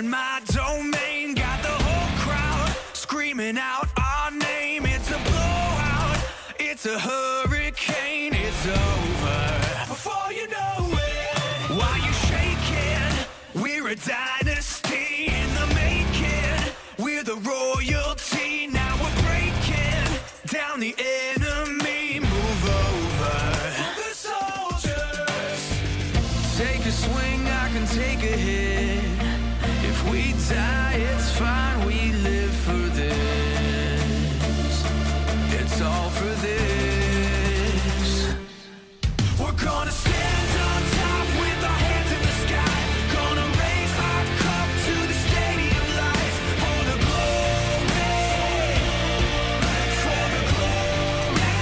in my domain, got the whole crowd screaming out our name. It's a blowout, it's a hurricane, it's over before you know it. While you shaking, we're a dynasty in the making. We're the royalty, now we're breaking down the enemy. Move over for the soldiers. Take a swing, I can take a hit. If we die, it's fine, we live for this. It's all for this. We're gonna stand on top with our hands in the sky. Gonna raise our cup to the stadium lights. For the glory, for the glory.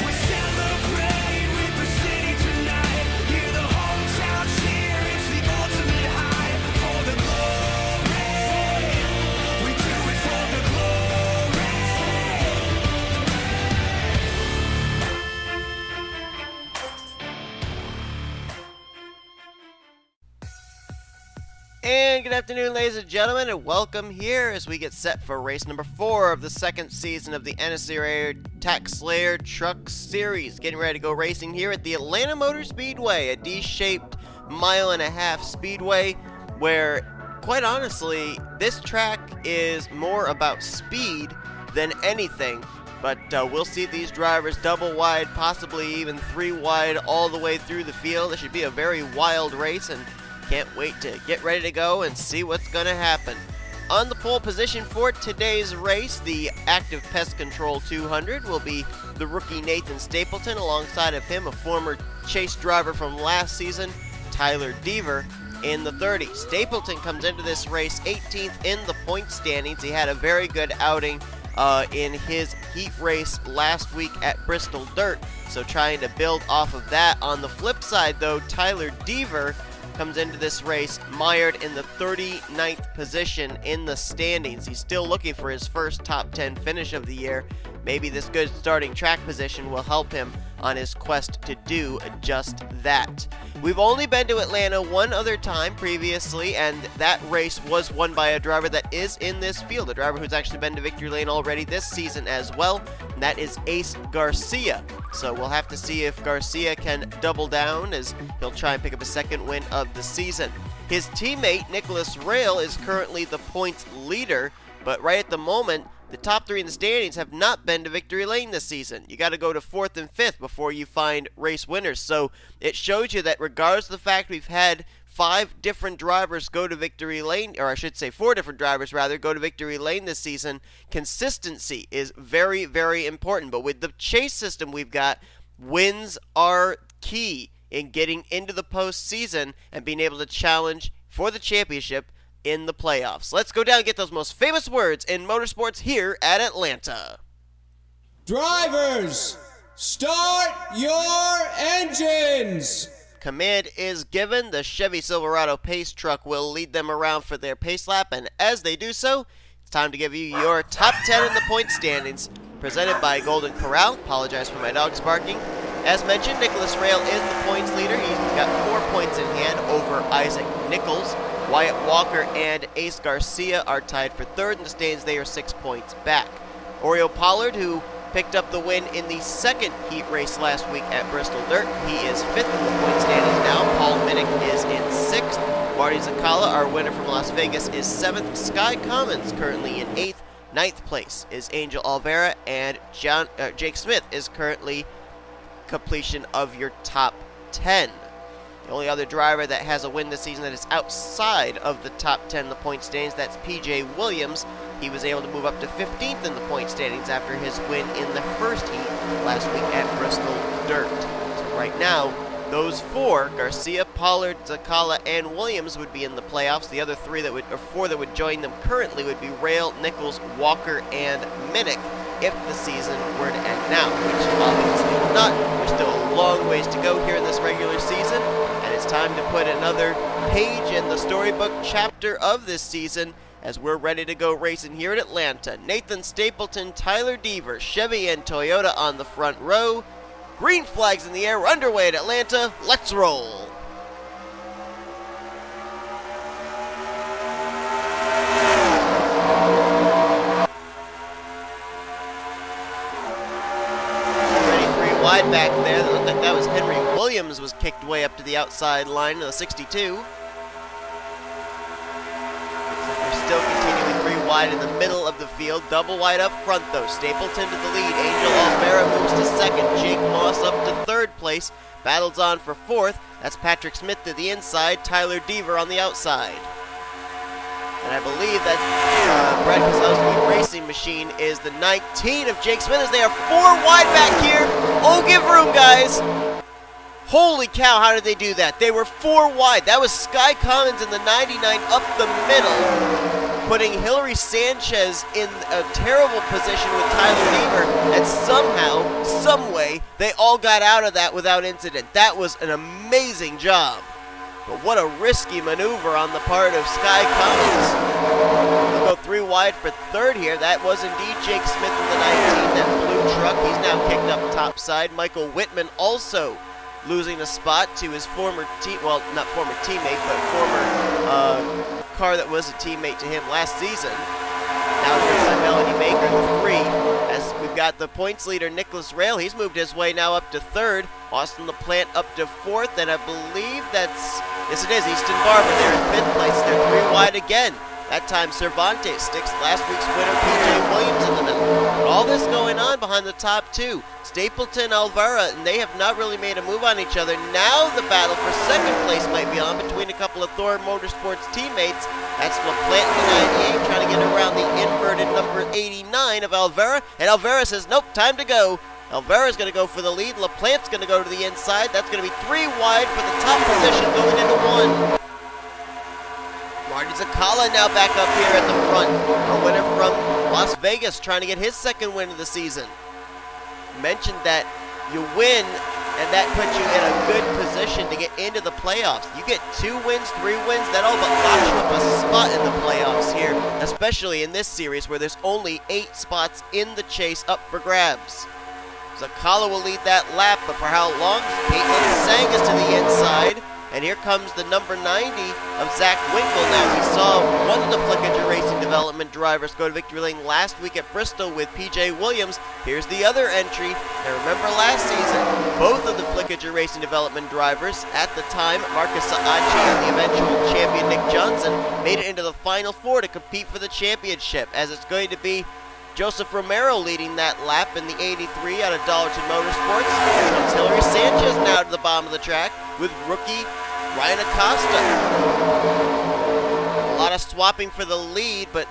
We celebrate with the city tonight. Hear the hometown cheer, it's the ultimate high. For the glory, we do it for the glory. And good afternoon, ladies and gentlemen, and welcome here as we get set for race number 4 of the second season of the NNSCRA TaxSlayer Truck Series. Getting ready to go racing here at the Atlanta Motor Speedway, a D-shaped mile-and-a-half speedway where, quite honestly, this track is more about speed than anything. But we'll see these drivers double wide, possibly even 3 wide all the way through the field. This should be a very wild race, and can't wait to get ready to go and see what's going to happen. On the pole position for today's race, the Active Pest Control 200 will be the rookie Nathan Stapleton. Alongside of him, a former chase driver from last season, Tyler Deaver, in the 30. Stapleton comes into this race 18th in the point standings. He had a very good outing in his heat race last week at Bristol Dirt, so trying to build off of that. On the flip side, though, Tyler Deaver comes into this race mired in the 39th position in the standings. He's still looking for his first top 10 finish of the year. Maybe this good starting track position will help him on his quest to do just that. We've only been to Atlanta one other time previously, and that race was won by a driver that is in this field, a driver who's actually been to victory lane already this season as well, and that is Ace Garcia. So we'll have to see if Garcia can double down as he'll try and pick up a second win of the season. His teammate, Nicholas Raill, is currently the points leader, but right at the moment, the top 3 in the standings have not been to victory lane this season. You got to go to 4th and 5th before you find race winners. So it shows you that regardless of the fact we've had 5 different drivers go to victory lane, or I should say 4 different drivers rather, go to victory lane this season, consistency is very, very important. But with the chase system we've got, wins are key in getting into the postseason and being able to challenge for the championship in the playoffs. Let's go down and get those most famous words in motorsports here at Atlanta. Drivers, start your engines! Command is given. The Chevy Silverado pace truck will lead them around for their pace lap, and as they do so, it's time to give you your top 10 in the point standings, presented by Golden Corral. Apologize for my dogs barking. As mentioned, Nicholas Raill is the points leader. He's got 4 points in hand over Isaac Nicholls. Wyatt Walker and Ace Garcia are tied for 3rd in the standings. They are 6 points back. O Pollard, who picked up the win in the second heat race last week at Bristol Dirt, he is 5th in the point standings now. Paul Minnick is in 6th. Marty Czekala, our winner from Las Vegas, is 7th. Sky Commons currently in 8th. 9th place is Angel Olvera, and Jake Smith is currently completion of your top 10. The only other driver that has a win this season that is outside of the top 10 in the point standings, that's PJ Williams. He was able to move up to 15th in the point standings after his win in the first heat last week at Bristol Dirt. So right now, those 4, Garcia, Pollard, Czekala, and Williams, would be in the playoffs. The other 4 that would join them currently would be Raill, Nicholls, Walker, and Minnick if the season were to end now, which obviously will not. There's still a long ways to go here in this regular season, and it's time to put another page in the storybook chapter of this season as we're ready to go racing here at Atlanta. Nathan Stapleton, Tyler Deaver, Chevy and Toyota on the front row. Green flags in the air. We're underway at Atlanta. Let's roll. back there. It looked like that was Henry Williams was kicked way up to the outside line of the 62. They're still continuing 3 wide in the middle of the field. Double wide up front, though. Stapleton to the lead. Angel Olvera moves to second. Jake Moss up to third place. Battles on for fourth. That's Patrick Smith to the inside. Tyler Deaver on the outside. And I believe that Brad Keselowski Racing Machine is the 19 of Jake Smith as they are 4 wide back here. Oh, give room, guys. Holy cow, how did they do that? They were 4 wide. That was Sky Commons in the 99 up the middle, putting H Sanchez in a terrible position with Tyler Deaver, and somehow, someway, they all got out of that without incident. That was an amazing job. But what a risky maneuver on the part of Sky Commons. They'll go 3 wide for third here. That was indeed Jake Smith in the 19, that blue truck. He's now kicked up topside. Michael Whitman also losing a spot to his former well, not former teammate, but former car that was a teammate to him last season. Now driven by Melody Baker, the 3. As we've got the points leader, N Raill. He's moved his way now up to third. Austin LaPlante up to fourth, and I believe that's, yes it is, E Barber there in fifth place. They're 3 wide again. That time Cervantes sticks last week's winner P Williams in the middle. But all this going on behind the top 2. Stapleton, Olvera, and they have not really made a move on each other. Now the battle for second place might be on between a couple of Thor Motorsports teammates. That's LaPlante in the 98 trying to get around the inverted number 89 of Olvera. And Olvera says, nope, time to go. Olvera's going to go for the lead. LaPlante's going to go to the inside. That's going to be 3 wide for the top position going into 1. Marty Czekala now back up here at the front. A winner from Las Vegas trying to get his second win of the season. Mentioned that you win, and that puts you in a good position to get into the playoffs. You get 2 wins, 3 wins, that all but locks you up a spot in the playoffs here, especially in this series where there's only 8 spots in the chase up for grabs. Czekala will lead that lap, but for how long? T Tsang is to the inside. And here comes the number 90 of Zach Winkle. Now, we saw one of the Flickinger Racing Development drivers go to victory lane last week at Bristol with P.J. Williams. Here's the other entry. Now, remember last season, both of the Flickinger Racing Development drivers, at the time, Marcus Saachi and the eventual champion Nick Johnson, made it into the Final 4 to compete for the championship, as it's going to be Joseph Romero leading that lap in the 83 out of Dollarton Motorsports. Here comes H Sanchez now to the bottom of the track with rookie Ryan Acosta. A lot of swapping for the lead, but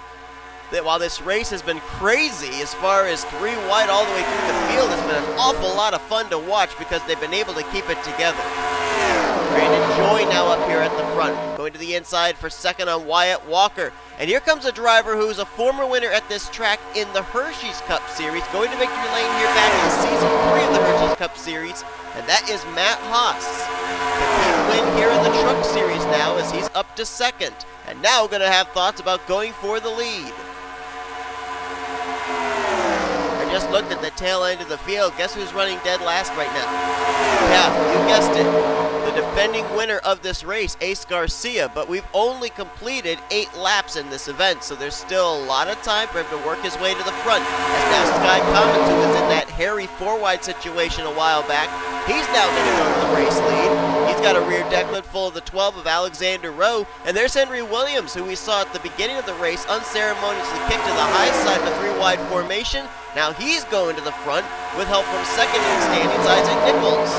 while this race has been crazy as far as 3 wide all the way through the field, it's been an awful lot of fun to watch because they've been able to keep it together. Brandon Joy now up here at the front, going to the inside for second on Wyatt Walker. And here comes a driver who's a former winner at this track in the Hershey's Cup Series, going to victory lane here back in Season 3 of the Hershey's Cup Series, and that is Matt Haas. He win here in the Truck Series now as he's up to second, and now going to have thoughts about going for the lead. I just looked at the tail end of the field. Guess who's running dead last right now? Yeah, you guessed it. The defending winner of this race, A Garcia, but we've only completed 8 laps in this event, so there's still a lot of time for him to work his way to the front. As now Sky Commons, who was in that hairy 4-wide situation a while back, he's now going to go to the race lead. He's got a rear decklet full of the 12 of Alexander Rowe, and there's Henry Williams, who we saw at the beginning of the race unceremoniously kicked to the high side of the 3-wide formation. Now he's going to the front with help from second in standings, J Nicholls.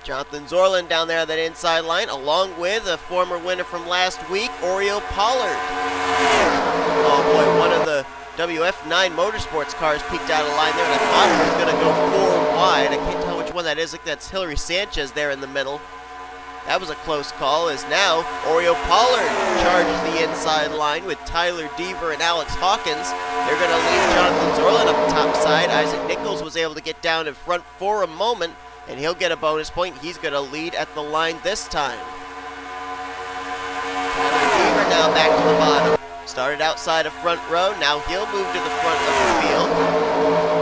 Jonathan Zoerlein down there on that inside line, along with a former winner from last week, O Pollard. Oh boy, one of the WF9 Motorsports cars peeked out of line there, and I thought he was going to go 4 wide. I can't tell which one that is. I think that's H Sanchez there in the middle. That was a close call, as now O Pollard charges the inside line with Tyler Deaver and Alex Hawkins. They're going to leave Jonathan Zoerlein up the top side. J Nicholls was able to get down in front for a moment, and he'll get a bonus point. He's going to lead at the line this time. Tyler Deaver now back to the bottom. Started outside of front row. Now he'll move to the front of the field.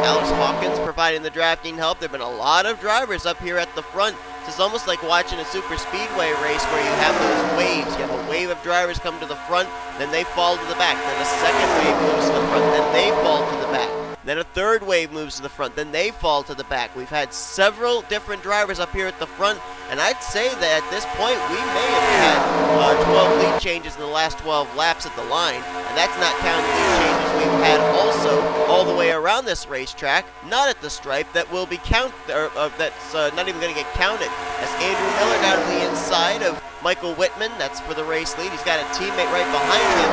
Alex Hawkins providing the drafting help. There have been a lot of drivers up here at the front. It's almost like watching a super speedway race where you have those waves. You have a wave of drivers come to the front, then they fall to the back. Then a second wave moves to the front, then they fall to the back. Then a third wave moves to the front. Then they fall to the back. We've had several different drivers up here at the front, and I'd say that at this point we may have had 12 lead changes in the last 12 laps at the line, and that's not counting lead changes we've had also all the way around this racetrack, not at the stripe, that will be that's not even going to get counted. As Andrew Miller down to the inside of Michael Whitman, that's for the race lead. He's got a teammate right behind him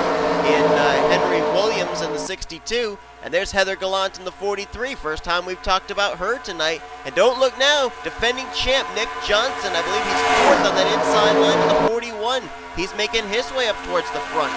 in Henry Williams in the 62. And there's Heather Gallant in the 43. First time we've talked about her tonight. And don't look now, defending champ Nick Johnson. I believe he's fourth on that inside line in the 41. He's making his way up towards the front.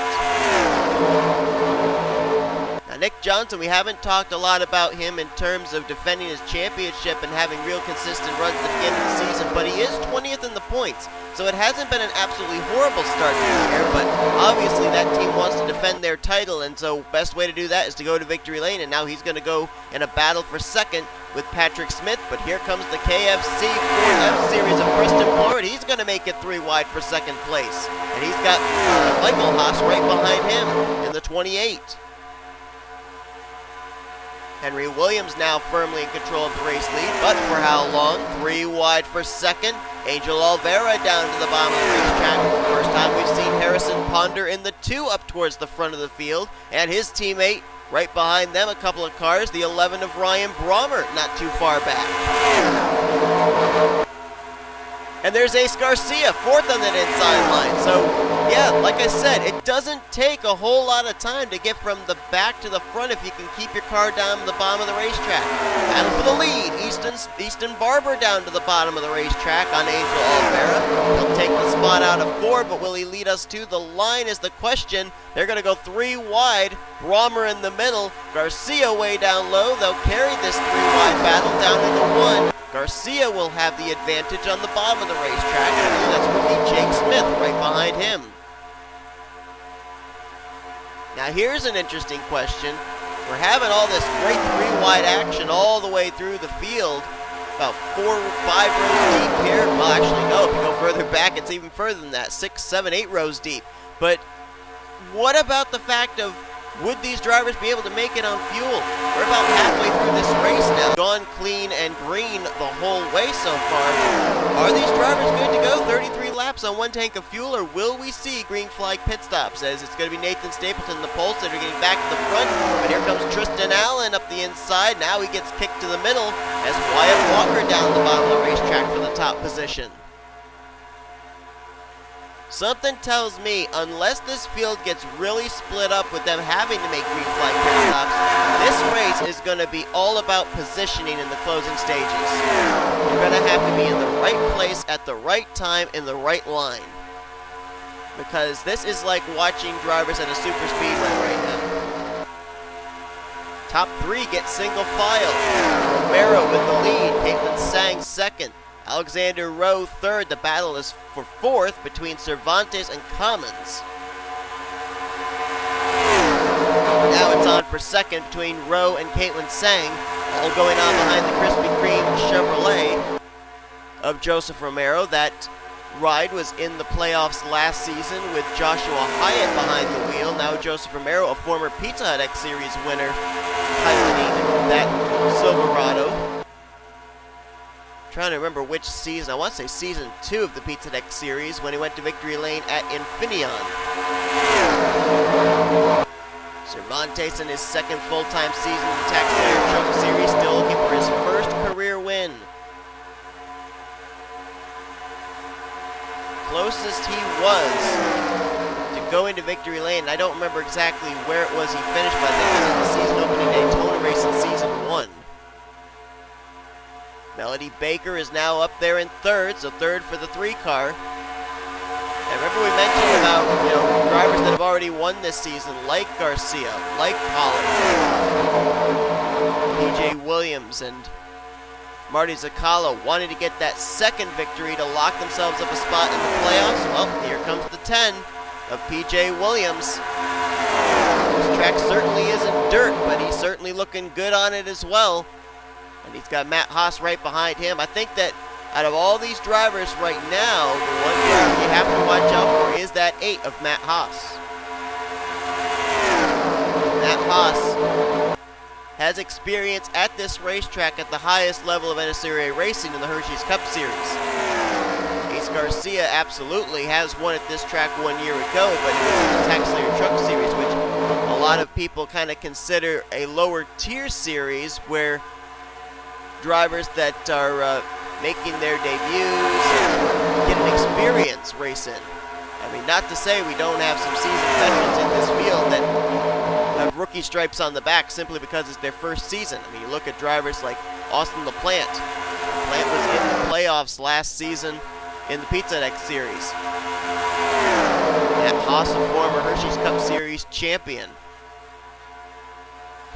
Now, Nick Johnson, we haven't talked a lot about him in terms of defending his championship and having real consistent runs at the beginning of the season, but he is 20th in the points. So it hasn't been an absolutely horrible start to the year, but obviously that team wants to defend their title, and so best way to do that is to go to victory lane, and now he's going to go in a battle for second with Patrick Smith, but here comes the KFC Ford F-Series of Preston Florida. He's going to make it 3 wide for second place, and he's got Michael Haas right behind him in the 28. Henry Williams now firmly in control of the race lead, but for how long? 3 wide for second. Angel Olvera down to the bottom of the racetrack. First time we've seen Harrison Ponder in the 2 up towards the front of the field, and his teammate right behind them, a couple of cars, the 11 of Ryan Brommer, not too far back. And there's Ace Garcia, fourth on that inside line. So, yeah, like I said, it doesn't take a whole lot of time to get from the back to the front if you can keep your car down to the bottom of the racetrack. Battle for the lead. Easton Barber down to the bottom of the racetrack on Angel Olvera. He'll take the spot out of 4, but will he lead us to the line is the question. They're going to go 3 wide. Brommer in the middle. Garcia way down low. They'll carry this 3 wide battle down into 1. Garcia will have the advantage on the bottom of the racetrack, and I believe that's rookie Jake Smith right behind him. Now here's an interesting question. We're having all this great 3 wide action all the way through the field, about 4 or 5 rows deep here. Well, actually, no, if you go further back, it's even further than that, 6, 7, 8 rows deep. But what about the fact of, would these drivers be able to make it on fuel? We're about halfway through this race now. Gone clean and green the whole way so far. Are these drivers good to go? 33 laps on 1 tank of fuel, or will we see green flag pit stops? As it's going to be Nathan Stapleton, the pole sitter, getting back to the front. But here comes Tristan Allen up the inside. Now he gets kicked to the middle as Wyatt Walker down the bottom of the racetrack for the top position. Something tells me, unless this field gets really split up with them having to make green flag pit stops, this race is going to be all about positioning in the closing stages. You're going to have to be in the right place at the right time in the right line. Because this is like watching drivers at a super speedway right now. Top 3 get single file. Romero with the lead, Caitlin Tsang second. Alexander Rowe third. The battle is for 4th between Cervantes and Commons. Now it's on for second between Rowe and Caitlin Tsang, all going on behind the Krispy Kreme Chevrolet of Joseph Romero. That ride was in the playoffs last season with Joshua Hyatt behind the wheel. Now Joseph Romero, a former Pizza Hut X Series winner, piloting that Silverado. Trying to remember which season. I want to say season 2 of the Pizza Deck series when he went to victory lane at Infineon. Cervantes in his second full-time season in the TaxSlayer Truck Series, still looking for his first career win. Closest he was to go into victory lane. I don't remember exactly where it was he finished, but I think it was in the season opening Daytona race in season 1. Melody Baker is now up there in third, so third for the 3 car. And remember we mentioned about, drivers that have already won this season, like Garcia, like Pollard, PJ Williams, and Marty Czekala wanting to get that second victory to lock themselves up a spot in the playoffs. Well, here comes the 10 of PJ Williams. This track certainly isn't dirt, but he's certainly looking good on it as well. And he's got Matt Haas right behind him. I think that out of all these drivers right now, the one driver you have to watch out for is that 8 of Matt Haas. Matt Haas has experience at this racetrack at the highest level of NSCRA racing in the Hershey's Cup Series. Ace Garcia absolutely has won at this track 1 year ago, but it was in the TaxSlayer Truck Series, which a lot of people kind of consider a lower tier series where drivers that are making their debuts and getting experience racing. I mean, not to say we don't have some seasoned veterans in this field that have rookie stripes on the back simply because it's their first season. I mean, you look at drivers like Austin LaPlante. LaPlante was in the playoffs last season in the Pizza Next Series. Matt Haas, a former Hershey's Cup Series champion.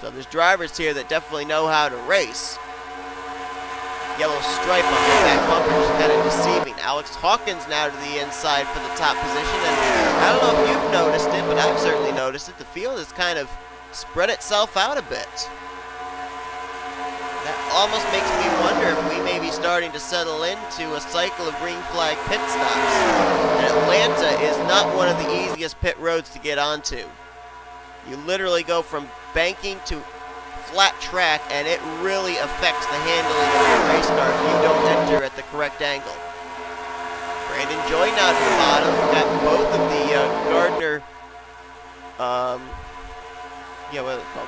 So there's drivers here that definitely know how to race. Yellow stripe on their back bumper is kind of deceiving. Alex Hawkins now to the inside for the top position, and I don't know if you've noticed it, but I've certainly noticed it. The field has kind of spread itself out a bit. That almost makes me wonder if we may be starting to settle into a cycle of green flag pit stops. And Atlanta is not one of the easiest pit roads to get onto. You literally go from banking to flat track, and it really affects the handling of your race car if you don't enter at the correct angle. Brandon Joy now to the bottom. We've got both of the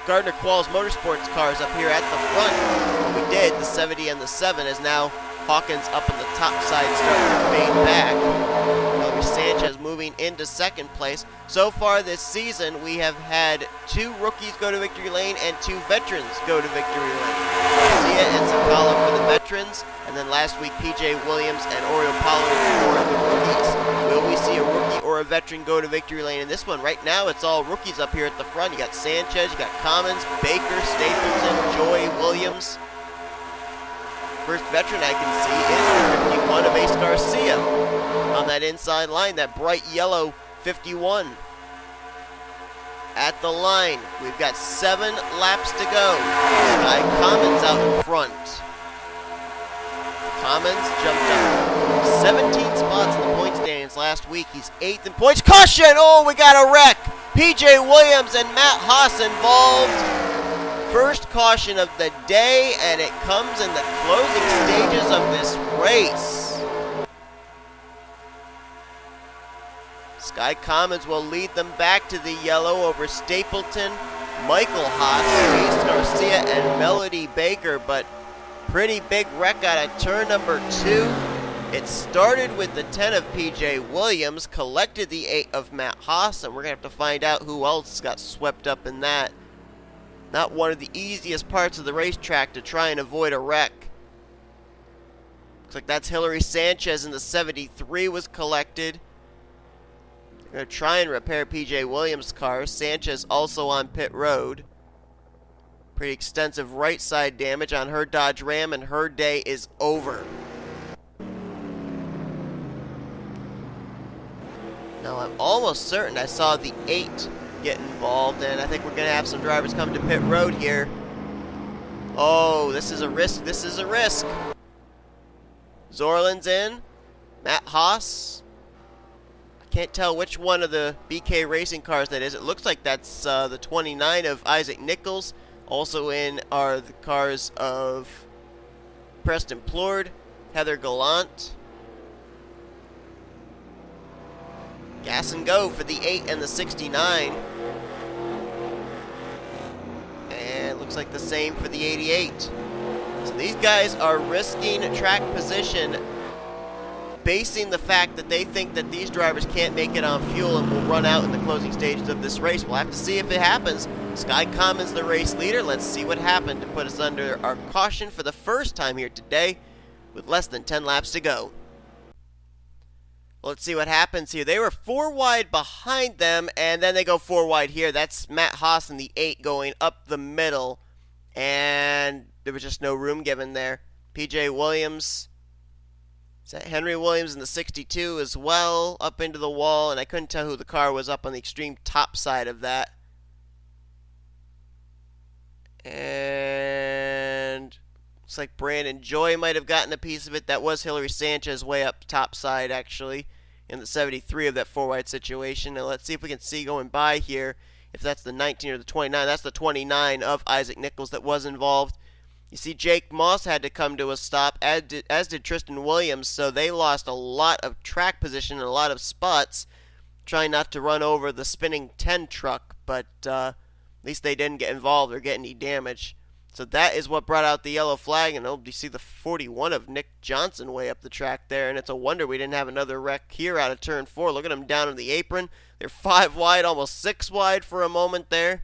Gardner Qualls Motorsports cars up here at the front. We did the 70 and the 7, as now Hawkins up in the top side starting to fade back. Hillary Sanchez moving into second place. So far this season, we have had 2 rookies go to victory lane and 2 veterans go to victory lane. Garcia and Czekala for the veterans, and then last week P.J. Williams and O Pollard for the rookies. Will we see a rookie or a veteran go to victory lane in this one? Right now, it's all rookies up here at the front. You got Sanchez, you got Commons, Baker, Stapleton, Joy, Williams. First veteran I can see is the 51 of Ace Garcia on that inside line, that bright yellow 51. At the line, we've got 7 laps to go. Sky Commons out in front. Commons jumped up 17 spots in the point standings last week. He's 8th in points. Caution! Oh, we got a wreck! P.J. Williams and Matt Haas involved. First caution of the day, and it comes in the closing stages of this race. Sky Commons will lead them back to the yellow over Stapleton, Michael Haas, Ace Garcia, and Melody Baker, but pretty big wreck out of turn number 2. It started with the 10 of P.J. Williams, collected the 8 of Matt Haas, and we're going to have to find out who else got swept up in that. Not one of the easiest parts of the racetrack to try and avoid a wreck. Looks like that's Hillary Sanchez in the 73 was collected. They're going to try and repair P.J. Williams' car. Sanchez also on pit road. Pretty extensive right side damage on her Dodge Ram, and her day is over. Now I'm almost certain I saw the 8 get involved, and I think we're going to have some drivers come to pit road here. Oh, this is a risk. This is a risk. Zoerlein's in. Matt Haas. I can't tell which one of the BK Racing cars that is. It looks like that's the 29 of Isaac Nicholls. Also in are the cars of Preston Plourd, Heather Gallant. Gas and go for the 8 and the 69. And looks like the same for the 88. So these guys are risking track position, basing the fact that they think that these drivers can't make it on fuel and will run out in the closing stages of this race. We'll have to see if it happens. Sky Commons, the race leader. Let's see what happened to put us under our caution for the first time here today with less than 10 laps to go. Let's see what happens here. They were 4 wide behind them, and then they go 4 wide here. That's Matt Haas in the 8 going up the middle, and there was just no room given there. P.J. Williams, is that Henry Williams in the 62 as well, up into the wall, and I couldn't tell who the car was up on the extreme top side of that. And looks like Brandon Joy might have gotten a piece of it. That was Hillary Sanchez way up top side, actually, in the 73 of that 4 wide situation. Now let's see if we can see going by here if that's the 19 or the 29. That's the 29 of Isaac Nicholls that was involved. You see Jake Moss had to come to a stop, as did Tristan Williams, so they lost a lot of track position and a lot of spots, trying not to run over the spinning 10 truck, but at least they didn't get involved or get any damage. So that is what brought out the yellow flag, and you see the 41 of Nick Johnson way up the track there, and it's a wonder we didn't have another wreck here out of turn 4. Look at them down on the apron. They're 5 wide, almost 6 wide for a moment there.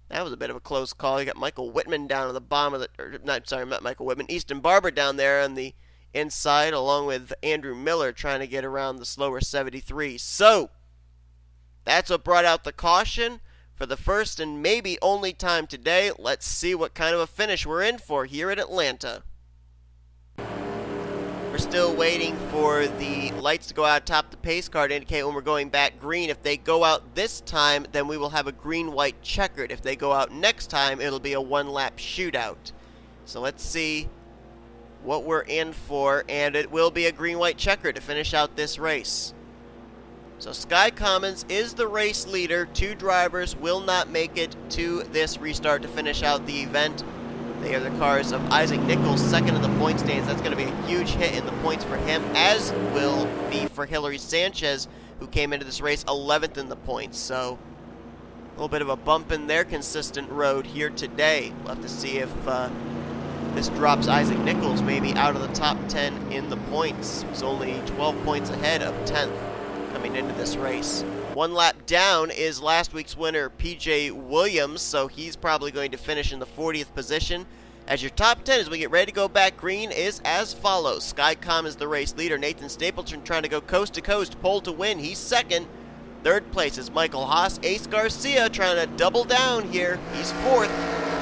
That was a bit of a close call. You got Michael Whitman down on the bottom of the, not Michael Whitman, Easton Barber down there on the inside, along with Andrew Miller trying to get around the slower 73. So, that's what brought out the caution. For the first and maybe only time today, let's see what kind of a finish we're in for here at Atlanta. We're still waiting for the lights to go out top the pace car to indicate when we're going back green. If they go out this time, then we will have a green-white checkered. If they go out next time, it'll be a one-lap shootout. So let's see what we're in for, and it will be a green-white checkered to finish out this race. So Sky Commons is the race leader. 2 drivers will not make it to this restart to finish out the event. They are the cars of Isaac Nicholls, second in the point standings. That's going to be a huge hit in the points for him, as will be for Hilary Sanchez, who came into this race 11th in the points. So a little bit of a bump in their consistent road here today. We'll have to see if this drops Isaac Nicholls maybe out of the top 10 in the points. He's only 12 points ahead of 10th. Coming into this race. 1 lap down is last week's winner, PJ Williams, so he's probably going to finish in the 40th position. As your top 10 as we get ready to go back green is as follows. Skycom is the race leader. Nathan Stapleton trying to go coast to coast, pole to win. He's second. Third place is Michael Haas. Ace Garcia trying to double down here. He's fourth.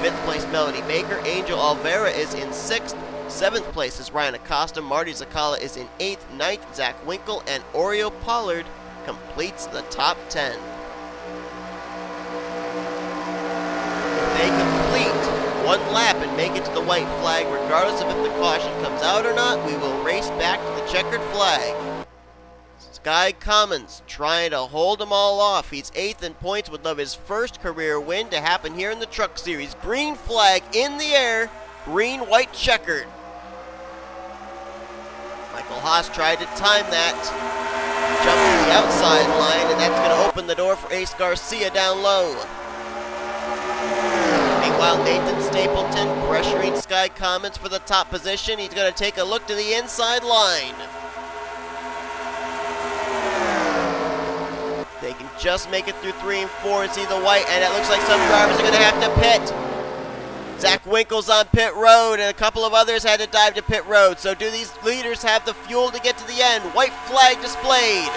Fifth place Melody Maker. Angel Olvera is in sixth. 7th place is Ryan Acosta. Marty Czekala is in 8th. 9th, Zach Winkle. And O Pollard completes the top 10. If they complete 1 lap and make it to the white flag, regardless of if the caution comes out or not, we will race back to the checkered flag. Sky Commons trying to hold them all off. He's 8th in points, would love his first career win to happen here in the Truck Series. Green flag in the air. Green, white, checkered. Michael Haas tried to time that. Jump to the outside line, and that's going to open the door for Ace Garcia down low. Meanwhile, Nathan Stapleton pressuring Sky Commons for the top position. He's going to take a look to the inside line. They can just make it through 3 and 4 and see the white, and it looks like some drivers are going to have to pit. Zach Winkle's on pit road, and a couple of others had to dive to pit road. So do these leaders have the fuel to get to the end? White flag displayed.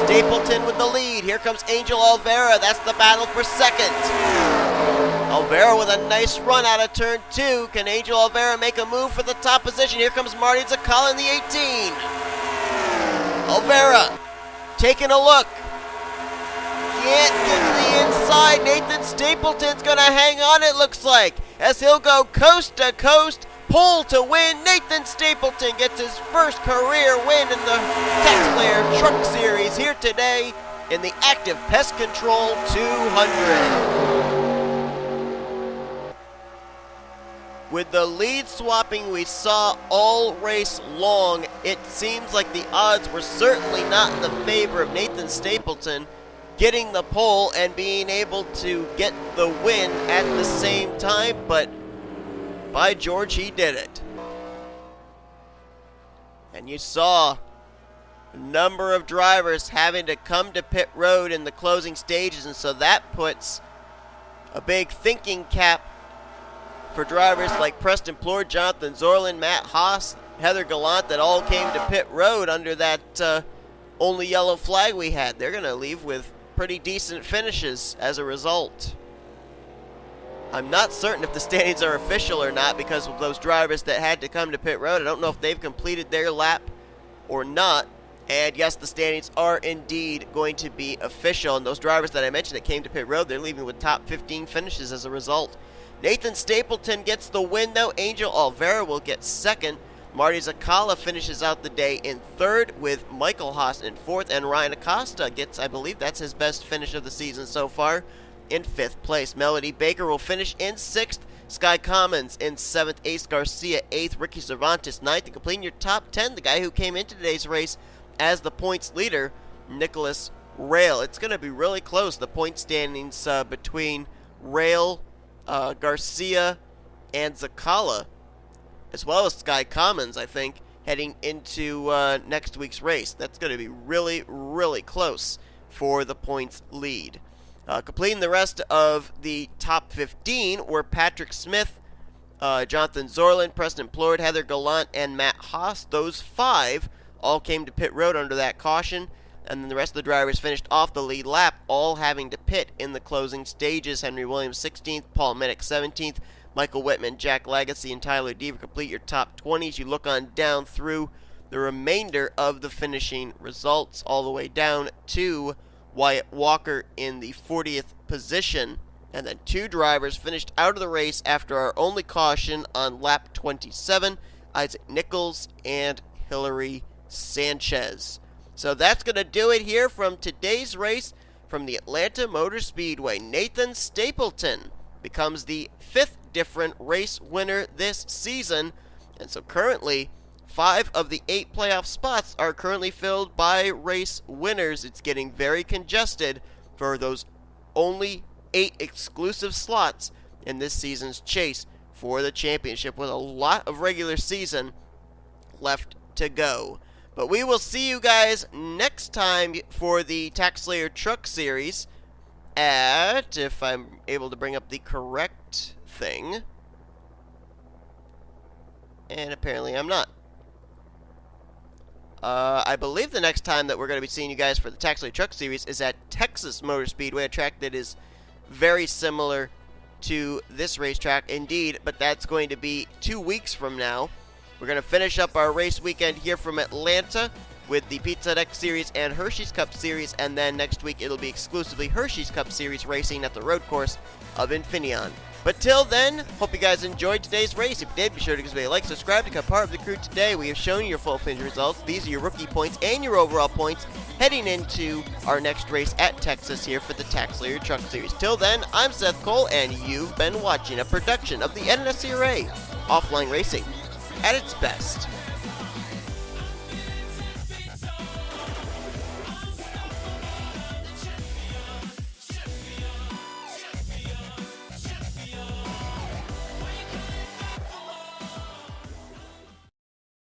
Stapleton with the lead. Here comes Angel Olvera. That's the battle for second. Olvera with a nice run out of turn 2. Can Angel Olvera make a move for the top position? Here comes Marty Czekala in the 18. Olvera taking a look. Can't get to the inside. Nathan Stapleton's going to hang on, it looks like, as he'll go coast to coast, pole to win. Nathan Stapleton gets his first career win in the TaxSlayer Truck Series here today in the Active Pest Control 200. With the lead swapping we saw all race long, it seems like the odds were certainly not in the favor of Nathan Stapleton getting the pole and being able to get the win at the same time, but by George, he did it. And you saw a number of drivers having to come to pit road in the closing stages, and so that puts a big thinking cap for drivers like Preston Plord, Jonathan Zoerlein, Matt Haas, Heather Gallant, that all came to pit road under that only yellow flag we had. They're going to leave with pretty decent finishes as a result. I'm not certain if the standings are official or not because of those drivers that had to come to pit road. I don't know if they've completed their lap or not. And yes, the standings are indeed going to be official. And those drivers that I mentioned that came to pit road, they're leaving with top 15 finishes as a result. Nathan Stapleton gets the win, though. Angel Olvera will get second. Marty Czekala finishes out the day in 3rd, with Michael Haas in 4th, and R Acosta gets, I believe that's his best finish of the season so far, in 5th place. Melody Baker will finish in 6th, Sky Commons in 7th, Ace Garcia 8th, Ricky Cervantes 9th, and completing your top 10, the guy who came into today's race as the points leader, N Raill. It's going to be really close, the point standings between Raill, Garcia, and Czekala, as well as Sky Commons, I think, heading into next week's race. That's going to be really, really close for the points lead. Completing the rest of the top 15 were Patrick Smith, Jonathan Zoerlein, Preston Plord, Heather Gallant, and Matt Haas. Those 5 all came to pit road under that caution, and then the rest of the drivers finished off the lead lap, all having to pit in the closing stages. Henry Williams 16th, Paul Minnick 17th, Michael Whitman, J Lagasee, and Tyler Deaver complete your top 20s. You look on down through the remainder of the finishing results, all the way down to Wyatt Walker in the 40th position. And then 2 drivers finished out of the race after our only caution on lap 27, Isaac Nicholls and Hilary Sanchez. So that's going to do it here from today's race from the Atlanta Motor Speedway. Nathan Stapleton becomes the 5th different race winner this season. And so currently, 5 of the 8 playoff spots are currently filled by race winners. It's getting very congested for those only 8 exclusive slots in this season's chase for the championship, with a lot of regular season left to go. But we will see you guys next time for the TaxSlayer Truck Series at, if I'm able to bring up the correct thing, and apparently I'm not. I believe the next time that we're going to be seeing you guys for the TaxSlayer Truck Series is at Texas Motor Speedway, a track that is very similar to this racetrack indeed, but that's going to be 2 weeks from now. We're going to finish up our race weekend here from Atlanta with the Pizza Deck Series and Hershey's Cup Series, and then next week it'll be exclusively Hershey's Cup Series racing at the road course of Infineon. But till then, hope you guys enjoyed today's race. If you did, be sure to give us a like, subscribe to become part of the crew today. We have shown you your full finish results. These are your rookie points and your overall points heading into our next race at Texas here for the TaxSlayer Truck Series. Till then, I'm Seth Cole, and you've been watching a production of the NNSCRA Offline Racing at its best.